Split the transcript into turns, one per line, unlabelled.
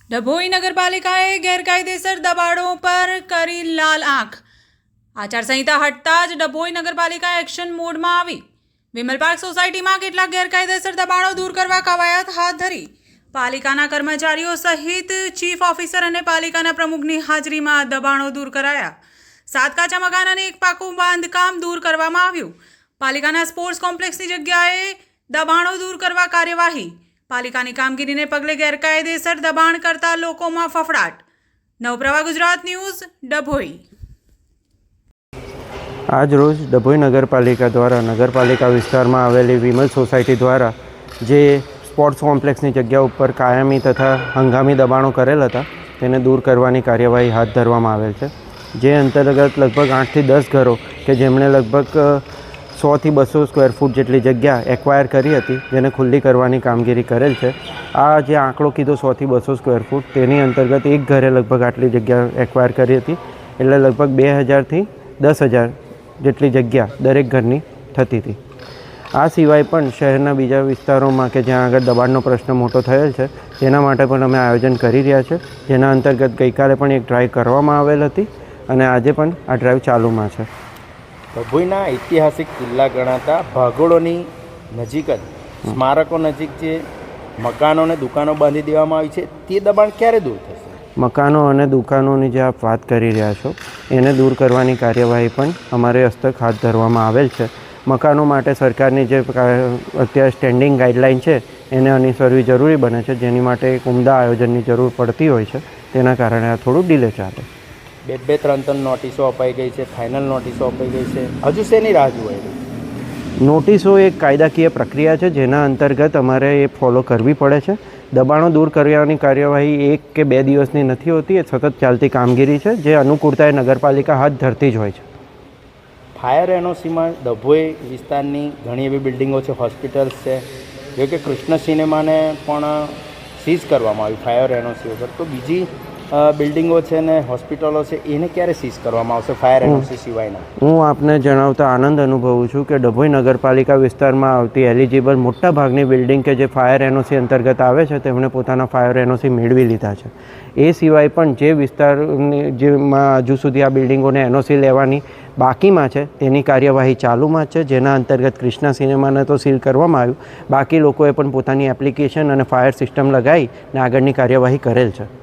ડભોઈ નગરપાલિકાએ ગેરકાયદેસર દબાણો પર કરી લાલ આંખ। આચારસંહિતા હટતા જ ડભોઈ નગરપાલિકા એક્શન મોડમાં આવી। વિમલ પાર્ક સોસાયટીમાં કેટલાક ગેરકાયદેસર દબાણો દૂર કરવા કવાયત હાથ ધરી। પાલિકાના કર્મચારીઓ સહિત ચીફ ઓફિસર અને પાલિકાના પ્રમુખની હાજરીમાં દબાણો દૂર કરાયા। 7 કાચા મકાન અને એક પાકું બાંધકામ દૂર કરવામાં આવ્યું। પાલિકાના સ્પોર્ટ્સ કોમ્પ્લેક્સની જગ્યાએ દબાણો દૂર કરવા કાર્યવાહી। પાલિકાની કામગીરીને પગલે ગેરકાયદેસર દબાણ કરતા લોકોમાં ફફડાટ। નવપ્રવાહ ગુજરાત ન્યૂઝ ડભોઈ।
આજ રોજ ડભોઈ નગરપાલિકા દ્વારા નગરપાલિકા વિસ્તારમાં આવેલી વિમલ સોસાયટી દ્વારા જે સ્પોર્ટ્સ કોમ્પ્લેક્સની જગ્યા ઉપર કાયમી તથા હંગામી દબાણો કરેલ હતા તેને દૂર કરવાની કાર્યવાહી હાથ ધરવામાં આવેલ છે। જે અંતર્ગત લગભગ 8 થી 10 ઘરો કે જેમણે લગભગ 100 થી 200 સ્ક્વેર ફૂટ જેટલી જગ્યા એક્વાયર કરી હતી જેને ખુલ્લી કરવાની કામગીરી કરેલ છે। આ જે આંકડો કીધો 100 થી 200 સ્ક્વેર ફૂટ તેની અંતર્ગત એક ઘરે લગભગ આટલી જગ્યા એક્વાયર કરી હતી, એટલે લગભગ 2000 થી 10,000 જેટલી જગ્યા દરેક ઘરની થતી હતી। આ સિવાય પણ શહેરના બીજા વિસ્તારોમાં કે જ્યાં આગળ દબાણનો પ્રશ્ન મોટો થયેલ છે તેના માટે પણ અમે આયોજન કરી રહ્યા છે, જેના અંતર્ગત ગઈકાલે પણ એક ડ્રાઈવ કરવામાં આવેલ હતી અને આજે પણ આ ડ્રાઈવ ચાલુમાં છે।
ડભોઈના ઐતિહાસિક કિલ્લા ગણાતા ભાગોળોની નજીક જ સ્મારકો નજીક જે મકાનો અને દુકાનો બાંધી દેવામાં આવી છે તે દબાણ ક્યારે દૂર થશે?
મકાનો અને દુકાનોની જે આપ વાત કરી રહ્યા છો એને દૂર કરવાની કાર્યવાહી પણ અમારે હસ્તક હાથ ધરવામાં આવેલ છે। મકાનો માટે સરકારની જે અત્યારે સ્ટેન્ડિંગ ગાઈડલાઇન છે એને અનુસરવી જરૂરી બને છે, જેની માટે એક ઉમદા આયોજનની જરૂર પડતી હોય છે, તેના કારણે આ થોડું ડિલે ચાલે।
2-3 નોટિસો અપાઈ ગઈ છે, ફાઇનલ નોટિસો અપાઈ ગઈ છે, હજુ શેની રાહ જોવાઈ રહી?
નોટિસો એક કાયદાકીય પ્રક્રિયા છે જેના અંતર્ગત અમારે એ ફોલો કરવી પડે છે। દબાણો દૂર કરવાની કાર્યવાહી 1 કે 2 દિવસની નથી હોતી, એ સતત ચાલતી કામગીરી છે જે અનુકૂળતાએ નગરપાલિકા હાથ ધરતી જ હોય છે।
ફાયર એનઓસીમાં ડભોઈ વિસ્તારની ઘણી એવી બિલ્ડિંગો છે, હોસ્પિટલ્સ છે, જો કે કૃષ્ણ સિનેમાને પણ સીઝ કરવામાં આવી ફાયર એનઓસી વગર, તો બીજી બિલ્ડિંગો છે ને હોસ્પિટલો છે એને ક્યારે સીઝ કરવામાં આવશે ફાયર એનઓસી સિવાયના?
હું આપને જણાવતા આનંદ અનુભવું છું કે ડભોઈ નગરપાલિકા વિસ્તારમાં આવતી એલિજિબલ મોટા ભાગની બિલ્ડિંગ કે જે ફાયર એનઓસી અંતર્ગત આવે છે તેમણે પોતાના ફાયર એનઓસી મેળવી લીધા છે। એ સિવાય પણ જે વિસ્તારની જેમાં હજુ સુધી આ બિલ્ડિંગોને એનઓસી લેવાની બાકીમાં છે તેની કાર્યવાહી ચાલુમાં છે, જેના અંતર્ગત કૃષ્ણા સિનેમાને તો સીલ કરવામાં આવ્યું, બાકી લોકોએ પણ પોતાની એપ્લિકેશન અને ફાયર સિસ્ટમ લગાવીને આગળની કાર્યવાહી કરેલ છે।